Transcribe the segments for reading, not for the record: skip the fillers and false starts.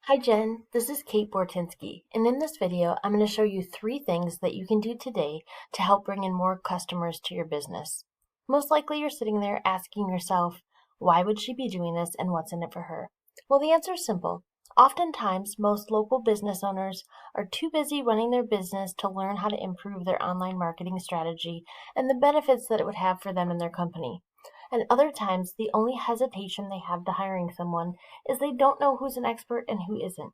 Hi Jen, this is Kate Bortinsky, and in this video I'm going to show you 3 things that you can do today to help bring in more customers to your business. Most likely you're sitting there asking yourself, why would she be doing this and what's in it for her? Well, the answer is simple. Oftentimes, most local business owners are too busy running their business to learn how to improve their online marketing strategy and the benefits that it would have for them and their company. And other times, the only hesitation they have to hiring someone is they don't know who's an expert and who isn't.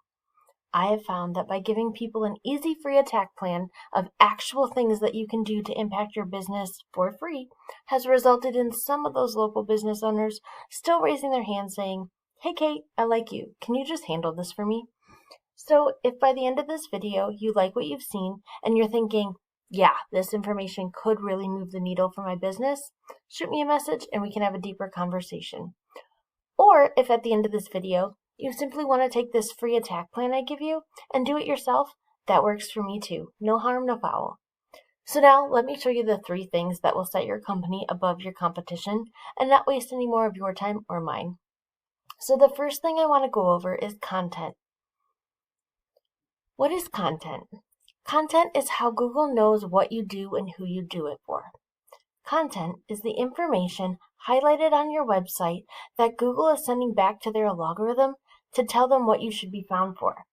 I have found that by giving people an easy free attack plan of actual things that you can do to impact your business for free has resulted in some of those local business owners still raising their hand saying, "Hey Kate, I like you. Can you just handle this for me?" So if by the end of this video you like what you've seen and you're thinking, yeah, this information could really move the needle for my business, shoot me a message and we can have a deeper conversation. Or if at the end of this video you simply want to take this free attack plan I give you and do it yourself, that works for me too. No harm, no foul. So now let me show you the 3 things that will set your company above your competition and not waste any more of your time or mine. So the first thing I want to go over is content. What is content? Content is how Google knows what you do and who you do it for. Content is the information highlighted on your website that Google is sending back to their algorithm to tell them what you should be found for.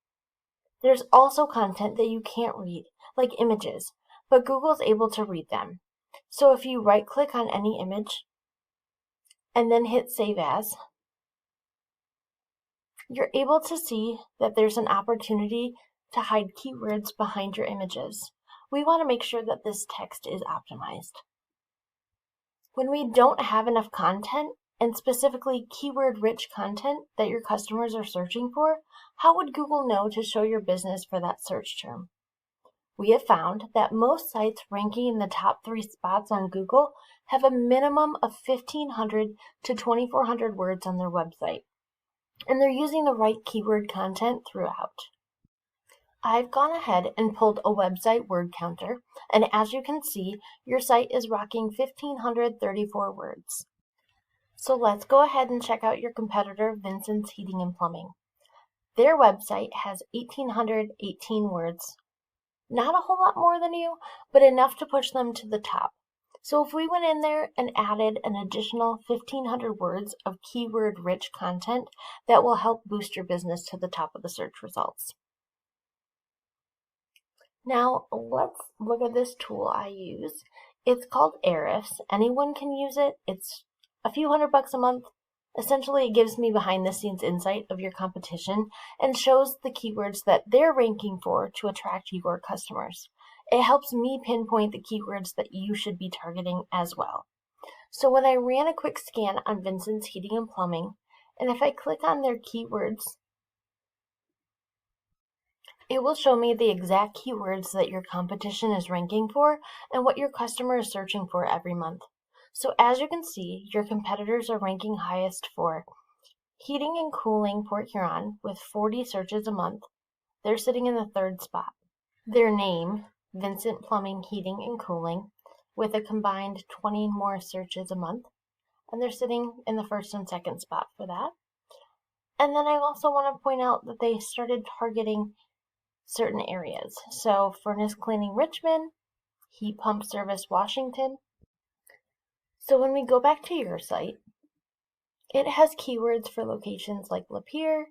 There's also content that you can't read, like images, but Google's able to read them. So if you right-click on any image and then hit Save As, you're able to see that there's an opportunity to hide keywords behind your images. We want to make sure that this text is optimized. When we don't have enough content, and specifically keyword-rich content that your customers are searching for, how would Google know to show your business for that search term? We have found that most sites ranking in the top 3 spots on Google have a minimum of 1,500 to 2,400 words on their website, and they're using the right keyword content throughout. I've gone ahead and pulled a website word counter, and as you can see, your site is rocking 1,534 words. So let's go ahead and check out your competitor, Vincent's Heating and Plumbing. Their website has 1,818 words. Not a whole lot more than you, but enough to push them to the top. So if we went in there and added an additional 1,500 words of keyword-rich content, that will help boost your business to the top of the search results. Now, let's look at this tool I use. It's called Ahrefs. Anyone can use it. It's a few $100 a month. Essentially, it gives me behind-the-scenes insight of your competition and shows the keywords that they're ranking for to attract your customers. It helps me pinpoint the keywords that you should be targeting as well. So when I ran a quick scan on Vincent's Heating and Plumbing, and if I click on their keywords, it will show me the exact keywords that your competition is ranking for and what your customer is searching for every month. So as you can see, your competitors are ranking highest for heating and cooling Port Huron with 40 searches a month. They're sitting in the 3rd spot. Their name, Vincent Plumbing Heating and Cooling, with a combined 20 more searches a month. And they're sitting in the 1st and 2nd spot for that. And then I also want to point out that they started targeting certain areas. So Furnace Cleaning Richmond, Heat Pump Service Washington. So when we go back to your site, it has keywords for locations like Lapeer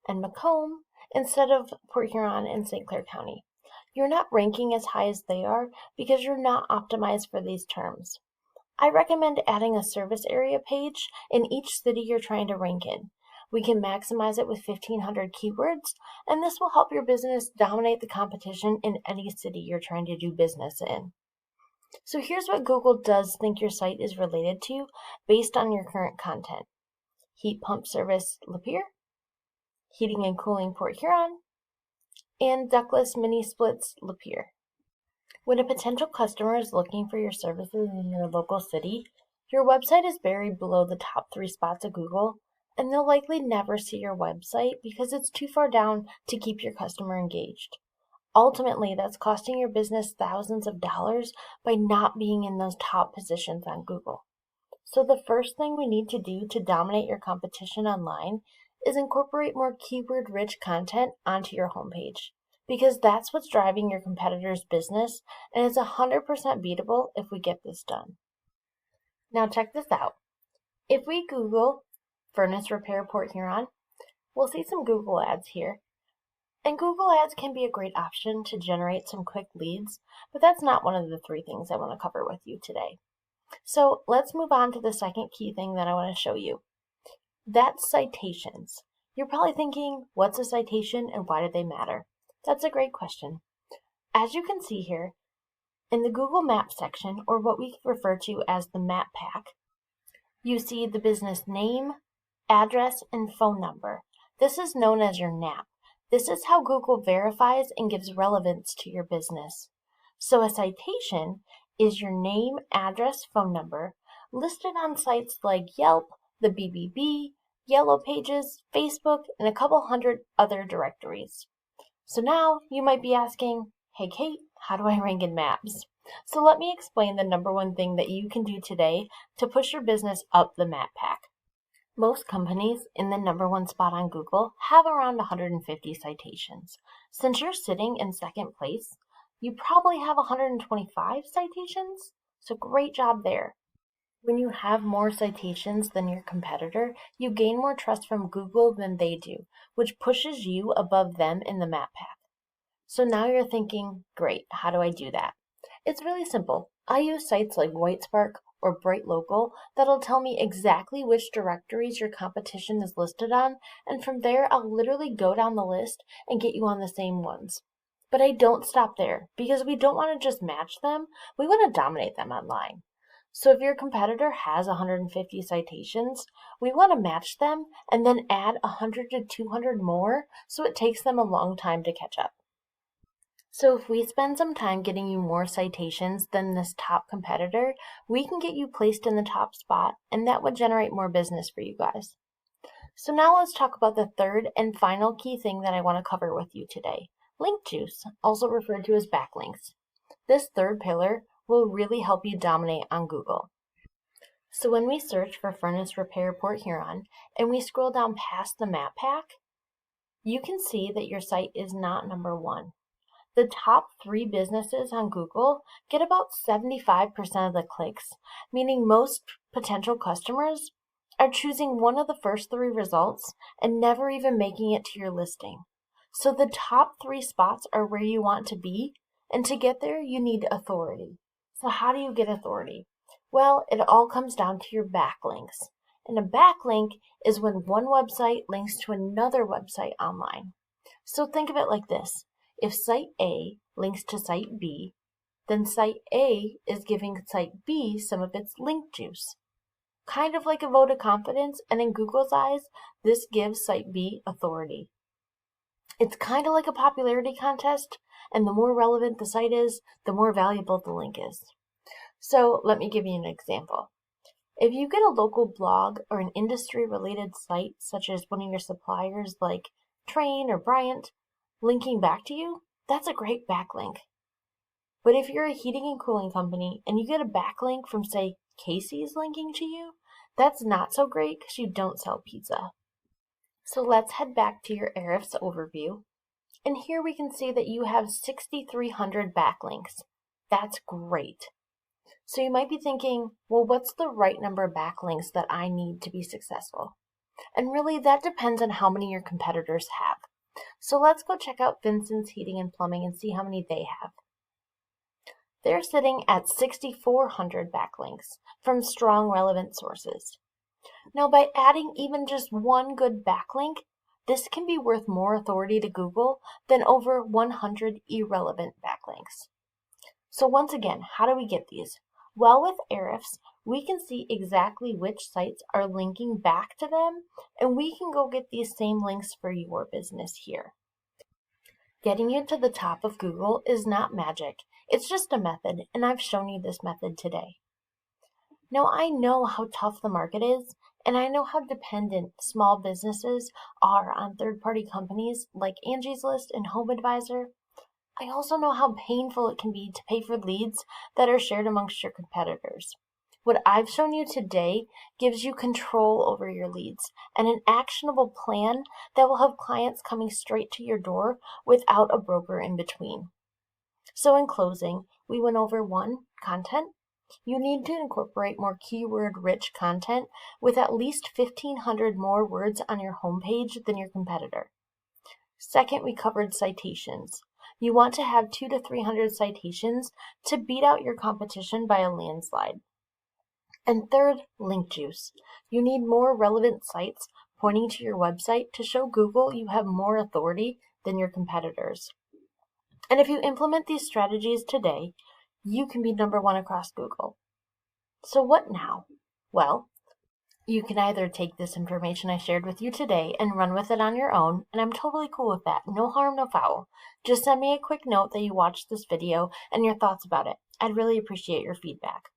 and Macomb instead of Port Huron and St. Clair County. You're not ranking as high as they are because you're not optimized for these terms. I recommend adding a service area page in each city you're trying to rank in. We can maximize it with 1,500 keywords, and this will help your business dominate the competition in any city you're trying to do business in. So here's what Google does think your site is related to based on your current content. Heat Pump Service Lapeer, Heating and Cooling Port Huron, and Ductless Mini Splits Lapeer. When a potential customer is looking for your services in your local city, your website is buried below the top 3 spots of Google, and they'll likely never see your website because it's too far down to keep your customer engaged. Ultimately, that's costing your business thousands of dollars by not being in those top positions on Google. So the first thing we need to do to dominate your competition online is incorporate more keyword-rich content onto your homepage, because that's what's driving your competitor's business, and it's 100% beatable if we get this done. Now check this out. If we Google Furnace Repair Port Huron, we'll see some Google ads here. And Google ads can be a great option to generate some quick leads, but that's not one of the 3 things I want to cover with you today. So let's move on to the second key thing that I want to show you. That's citations. You're probably thinking, what's a citation and why do they matter? That's a great question. As you can see here, in the Google Maps section, or what we refer to as the map pack, you see the business name, address, and phone number. This is known as your NAP. This is how Google verifies and gives relevance to your business. So a citation is your name, address, phone number, listed on sites like Yelp, the BBB, Yellow Pages, Facebook, and a couple hundred other directories. So now you might be asking, hey Kate, how do I rank in maps? So let me explain the number one thing that you can do today to push your business up the map pack. Most companies in the number one spot on Google have around 150 citations. Since you're sitting in second place, you probably have 125 citations, so great job there. When you have more citations than your competitor, you gain more trust from Google than they do, which pushes you above them in the map pack. So now you're thinking, great, how do I do that? It's really simple. I use sites like WhiteSpark or Bright Local that'll tell me exactly which directories your competition is listed on, and from there I'll literally go down the list and get you on the same ones. But I don't stop there, because we don't want to just match them, we want to dominate them online. So if your competitor has 150 citations, we want to match them and then add 100 to 200 more so it takes them a long time to catch up. So if we spend some time getting you more citations than this top competitor, we can get you placed in the top spot, and that would generate more business for you guys. So now let's talk about the third and final key thing that I want to cover with you today. Link juice, also referred to as backlinks. This third pillar will really help you dominate on Google. So when we search for Furnace Repair Port Huron and we scroll down past the map pack, you can see that your site is not number one. The top 3 businesses on Google get about 75% of the clicks, meaning most potential customers are choosing one of the first 3 results and never even making it to your listing. So the top 3 spots are where you want to be, and to get there, you need authority. So how do you get authority? Well, it all comes down to your backlinks. And a backlink is when one website links to another website online. So think of it like this. If site A links to site B, then site A is giving site B some of its link juice. Kind of like a vote of confidence, and in Google's eyes, this gives site B authority. It's kind of like a popularity contest, and the more relevant the site is, the more valuable the link is. So let me give you an example. If you get a local blog or an industry-related site, such as one of your suppliers like Train or Bryant, linking back to you, that's a great backlink. But if you're a heating and cooling company and you get a backlink from, say, Casey's linking to you, that's not so great because you don't sell pizza. So let's head back to your Ahrefs overview. And here we can see that you have 6,300 backlinks. That's great. So you might be thinking, well, what's the right number of backlinks that I need to be successful? And really, that depends on how many your competitors have. So let's go check out Vincent's Heating and Plumbing and see how many they have. They're sitting at 6,400 backlinks from strong relevant sources. Now, by adding even just one good backlink, this can be worth more authority to Google than over 100 irrelevant backlinks. So once again, how do we get these? Well, with Ahrefs, we can see exactly which sites are linking back to them, and we can go get these same links for your business here. Getting you to the top of Google is not magic. It's just a method, and I've shown you this method today. Now, I know how tough the market is, and I know how dependent small businesses are on third-party companies like Angie's List and HomeAdvisor. I also know how painful it can be to pay for leads that are shared amongst your competitors. What I've shown you today gives you control over your leads and an actionable plan that will have clients coming straight to your door without a broker in between. So in closing, we went over 1, content. You need to incorporate more keyword-rich content with at least 1,500 more words on your homepage than your competitor. Second, we covered citations. You want to have 200 to 300 citations to beat out your competition by a landslide. And third, link juice. You need more relevant sites pointing to your website to show Google you have more authority than your competitors. And if you implement these strategies today, you can be number 1 across Google. So what now? Well, you can either take this information I shared with you today and run with it on your own, and I'm totally cool with that. No harm, no foul. Just send me a quick note that you watched this video and your thoughts about it. I'd really appreciate your feedback.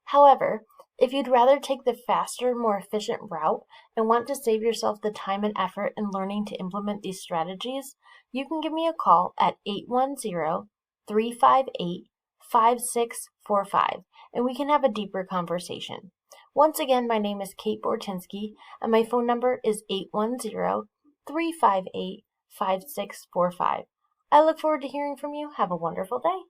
However, if you'd rather take the faster, more efficient route and want to save yourself the time and effort in learning to implement these strategies, you can give me a call at 810-358-5645 and we can have a deeper conversation. Once again, my name is Kate Bortinsky and my phone number is 810-358-5645. I look forward to hearing from you. Have a wonderful day.